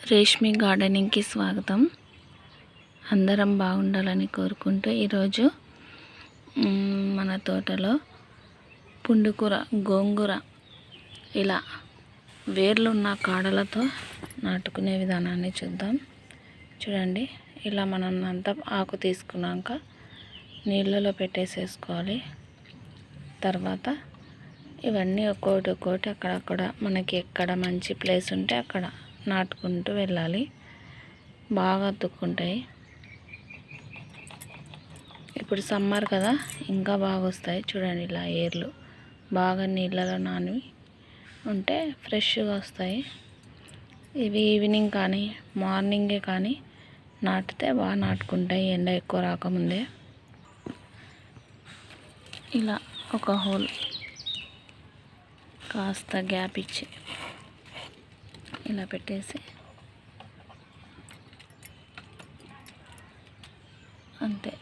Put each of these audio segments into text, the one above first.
రేష్మి గార్డెనింగ్కి స్వాగతం. అందరం బాగుండాలని కోరుకుంటూ ఈరోజు మన తోటలో పుండుకూర, గోంగూర ఇలా వేర్లున్న కాడలతో నాటుకునే విధానాన్ని చూద్దాం. చూడండి, ఇలా మనం అంతా ఆకు తీసుకున్నాక నీళ్ళలో పెట్టేసేసుకోవాలి. తర్వాత ఇవన్నీ ఒక్కొక్కటి అక్కడక్కడ మనకి ఎక్కడ మంచి ప్లేస్ ఉంటే అక్కడ నాటుకుంటూ వెళ్ళాలి. బాగా అతుక్కుంటాయి. ఇప్పుడు సమ్మర్ కదా, ఇంకా బాగా వస్తాయి. చూడండి, ఇలా ఏర్లు బాగా నీళ్ళలో నాని ఉంటే ఫ్రెష్గా వస్తాయి. ఇవి ఈవినింగ్ కానీ మార్నింగే కానీ నాటితే బాగా నాటుకుంటాయి, ఎండ ఎక్కువ రాకముందే. ఇలా ఒక హోల్ కాస్త గ్యాప్ ఇచ్చి ఇలా పెట్టేసి అంతే.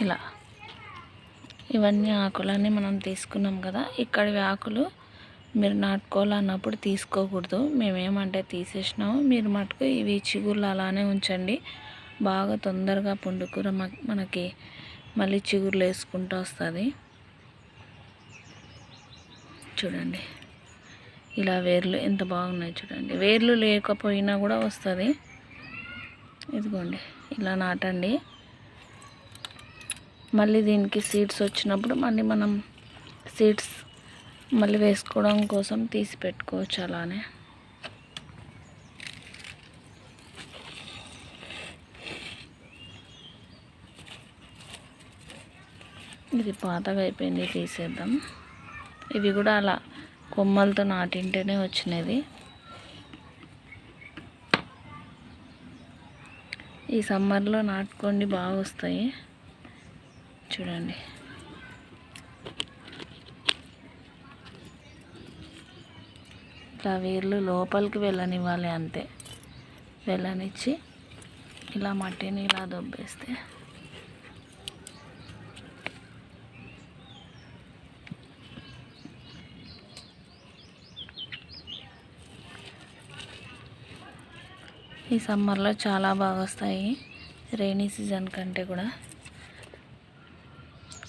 ఇలా ఇవన్నీ ఆకులన్నీ మనం తీసుకున్నాం కదా, ఇక్కడి ఆకులు మీరు నాటుకోవాలన్నప్పుడు తీసుకోకూడదు. మేమేమంటే తీసేసినాము. మీరు మటుకు ఇవి చిగుర్లు అలానే ఉంచండి. బాగా తొందరగా పుండుకూర మనకి మళ్ళీ చిగుర్లు వేసుకుంటూ వస్తుంది. చూడండి, ఇలా వేర్లు ఎంత బాగున్నాయి చూడండి. వేర్లు లేకపోయినా కూడా వస్తుంది. ఇదిగోండి, ఇలా నాటండి. మళ్ళీ దీనికి సీడ్స్ వచ్చినప్పుడు మళ్ళీ మనం సీడ్స్ మళ్ళీ వేసుకోవడం కోసం తీసి పెట్టుకోవచ్చు. అలానే ఇది పాతగా అయిపోయింది, తీసేద్దాం. ఇవి కూడా అలా కొమ్మలతో నాటింటేనే వచ్చినది. ఈ సమ్మర్లో నాటుకోండి, బాగా వస్తాయి. చూడండి, ఇట్లా వేర్లు లోపలికి వెళ్ళనివ్వాలి, అంతే. వెళ్ళనిచ్చి ఇలా మట్టిని ఇలా దొబ్బేస్తే ఈ సమ్మర్లో చాలా బాగా వస్తాయి, రైనీ సీజన్ కంటే కూడా.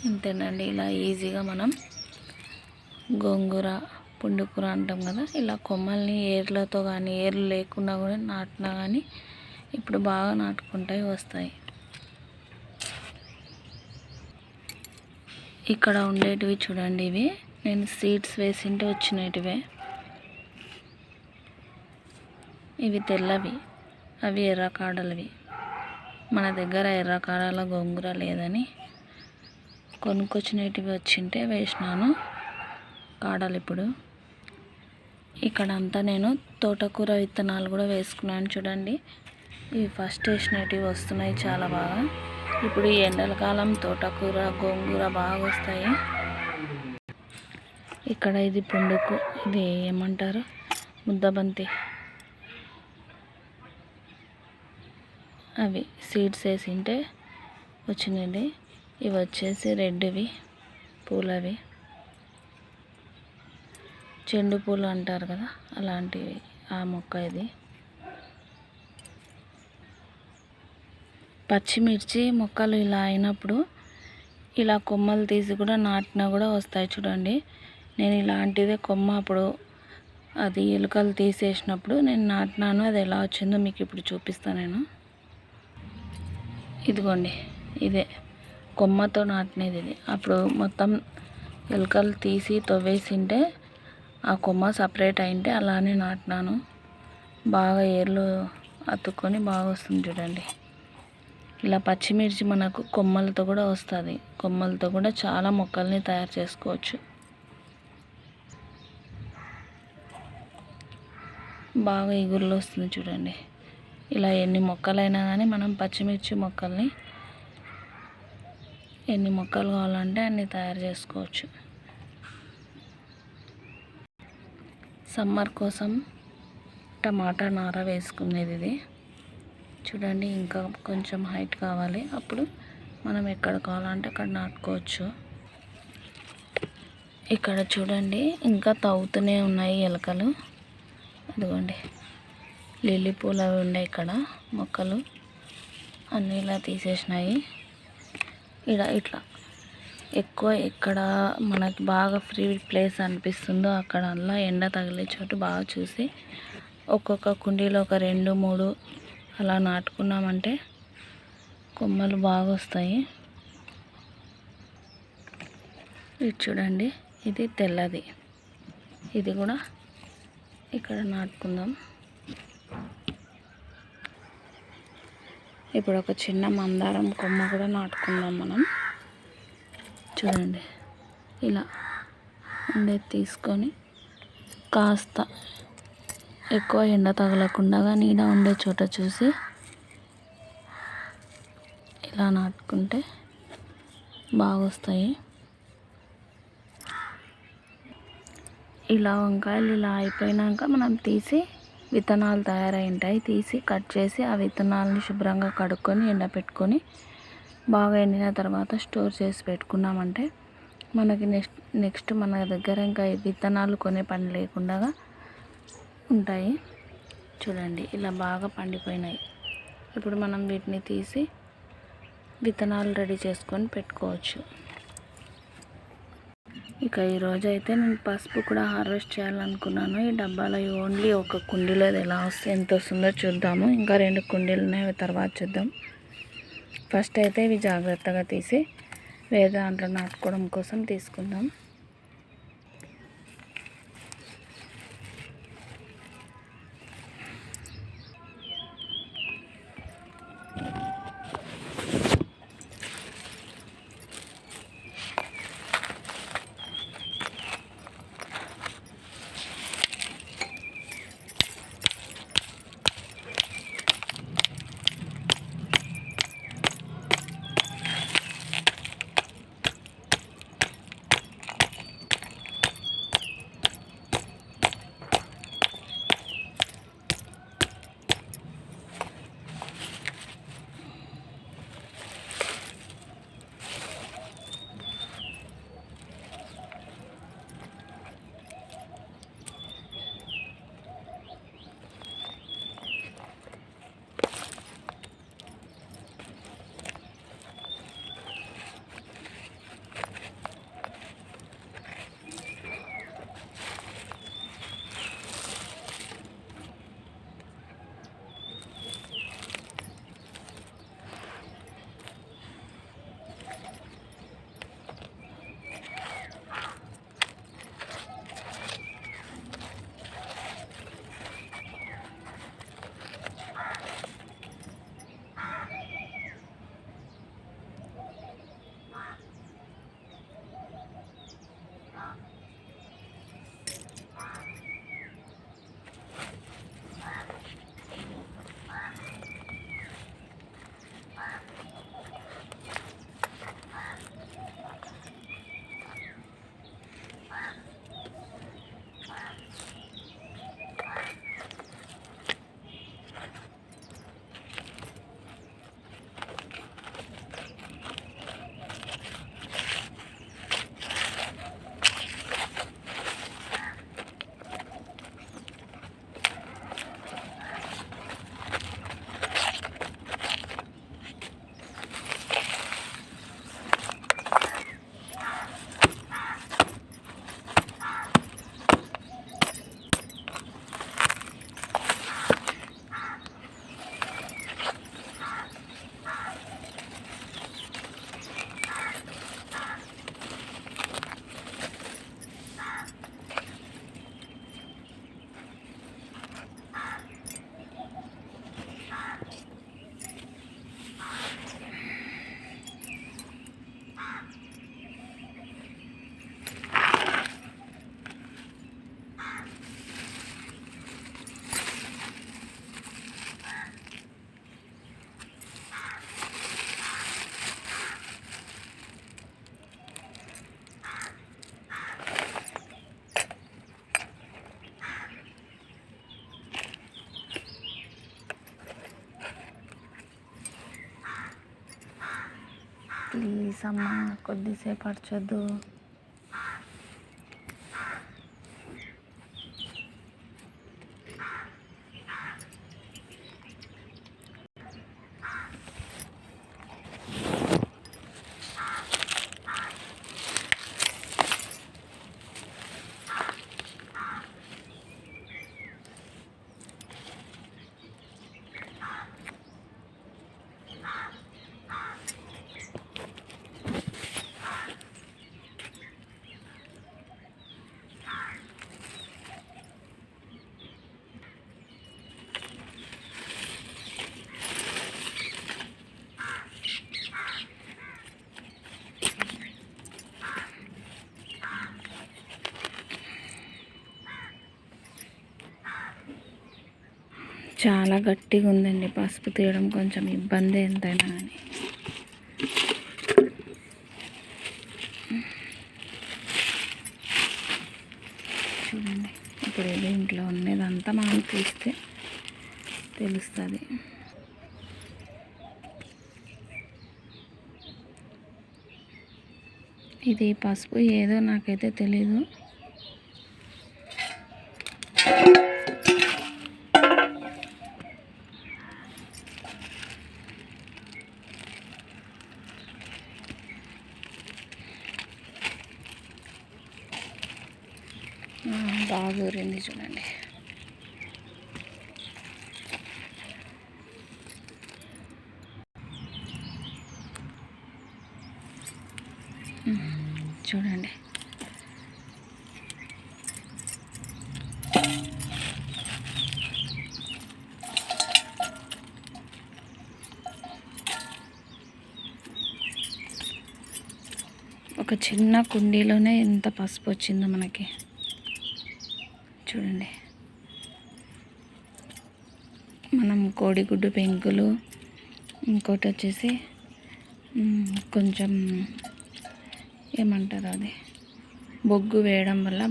ఇంతేనండి, ఇలా ఈజీగా మనం గోంగూర, పుండుకూర అంటాం కదా, ఇలా కొమ్మల్ని ఏర్లతో కానీ ఏర్లు లేకుండా కూడా నాటినా కానీ ఇప్పుడు బాగా నాటుకుంటాయి, వస్తాయి. ఇక్కడ ఉండేటివి చూడండి, ఇవి నేను సీడ్స్ వేసింటే వచ్చినటివే. ఇవి తెల్లవి, అవి ఎర్రకాడలవి. మన దగ్గర ఎర్రకాడల గోంగూర లేదని కొనుక్కొచ్చినటివి వచ్చింటే వేసినాను కాడలు. ఇప్పుడు ఇక్కడంతా నేను తోటకూర విత్తనాలు కూడా వేసుకున్నాను. చూడండి, ఇవి ఫస్ట్ వేసినటివి వస్తున్నాయి చాలా బాగా. ఇప్పుడు ఈ ఎండల కాలం తోటకూర, గోంగూర బాగా వస్తాయి. ఇక్కడ ఇది ఇది ఏమంటారు, ముద్దబంతి. అవి సీడ్స్ వేసింటే వచ్చినాయి. ఇవి వచ్చేసి రెడ్వి పూలవి, చెండు పూలు అంటారు కదా, అలాంటివి. ఆ మొక్క ఇది. పచ్చిమిర్చి మొక్కలు ఇలా అయినప్పుడు ఇలా కొమ్మలు తీసి కూడా నాటినా కూడా వస్తాయి. చూడండి, నేను ఇలాంటిదే కొమ్మ అప్పుడు అది ఎలుకలు తీసేసినప్పుడు నేను నాటినాను. అది ఎలా వచ్చిందో మీకు ఇప్పుడు చూపిస్తాను నేను. ఇదిగోండి, ఇదే కొమ్మతో నాటినది. ఇది అప్పుడు మొత్తం ఎలుకలు తీసి తవ్వేసింటే ఆ కొమ్మ సపరేట్ అయింటే అలానే నాటినాను. బాగా ఏర్లు అతుక్కొని బాగా వస్తుంది. చూడండి, ఇలా పచ్చిమిర్చి మనకు కొమ్మలతో కూడా వస్తుంది. కొమ్మలతో కూడా చాలా మొక్కల్ని తయారు చేసుకోవచ్చు. బాగా ఇగుర్లు వస్తుంది. చూడండి, ఇలా ఎన్ని మొక్కలైనా కానీ మనం పచ్చిమిర్చి మొక్కల్ని ఎన్ని మొక్కలు కావాలంటే అన్ని తయారు చేసుకోవచ్చు. సమ్మర్ కోసం టమాటా నార వేసుకునేది ఇది. చూడండి, ఇంకా కొంచెం హైట్ కావాలి, అప్పుడు మనం ఎక్కడ కావాలంటే అక్కడ నాటుకోవచ్చు. ఇక్కడ చూడండి ఇంకా తవ్వుతూనే ఉన్నాయి ఎలుకలు. అదిగోండి లిల్లీ పూలు అవి ఉండే ఇక్కడ మొక్కలు అన్నీ ఇలా తీసేసినాయి. ఇట్లా ఎక్కువ ఎక్కడ మనకి బాగా ఫ్రీ ప్లేస్ అనిపిస్తుందో అక్కడ అలా ఎండ తగిలే చోటు బాగా చూసి ఒక్కొక్క కుండీలో ఒక 2, 3 అలా నాటుకున్నామంటే కొమ్మలు బాగా వస్తాయి. ఇది చూడండి, ఇది తెల్లది, ఇది కూడా ఇక్కడ నాటుకుందాం. ఇప్పుడు ఒక చిన్న మందారం కొమ్మ కూడా నాటుకుందాం మనం. చూడండి ఇలా ఉండేది తీసుకొని కాస్త ఎక్కువ ఎండ తగలకుండా నీడ ఉండే చోట చూసి ఇలా నాటుకుంటే బాగా వస్తాయి. ఇలా వంకాయలు ఇలా అయిపోయినాక మనం తీసి విత్తనాలు తయారై ఉంటాయి, తీసి కట్ చేసి ఆ విత్తనాలని శుభ్రంగా కడుక్కొని ఎండపెట్టుకొని బాగా ఎండిన తర్వాత స్టోర్ చేసి పెట్టుకున్నామంటే మనకి నెక్స్ట్ మన దగ్గర ఇంకా విత్తనాలు కొనే పని లేకుండా ఉంటాయి. చూడండి ఇలా బాగా పండిపోయినాయి. ఇప్పుడు మనం వీటిని తీసి విత్తనాలు రెడీ చేసుకొని పెట్టుకోవచ్చు. ఇక ఈరోజు అయితే నేను పసుపు కూడా హార్వెస్ట్ చేయాలనుకున్నాను. ఈ డబ్బాలో ఓన్లీ ఒక కుండీలో ఎలా వస్తే ఎంత వస్తుందో చూద్దాము. ఇంకా 2 కుండీలు ఉన్నాయి, అవి తర్వాత చూద్దాం. ఫస్ట్ అయితే ఇవి జాగ్రత్తగా తీసి వేరే దాంట్లో నాటుకోవడం కోసం తీసుకుందాం. ప్లీజ్ అమ్మా కొద్దిసేపు అరచొద్దు. చాలా గట్టిగా ఉందండి. పసుపు తీయడం కొంచెం ఇబ్బంది ఎంతైనా అని. చూడండి, ఇప్పుడు దీంట్లో ఉన్నదంతా మనం తీస్తే తెలుస్తుంది. ఇది పసుపు ఏదో నాకైతే తెలీదు. బాగా ఊరింది చూడండి. చూడండి, ఒక చిన్న కుండీలోనే ఎంత పసుపు వచ్చిందో మనకి. చూడండి, మనం కోడిగుడ్డు పెంకులు, ఇంకోటి వచ్చేసి కొంచెం ఏమంటారు అది, బొగ్గు వేయడం వల్ల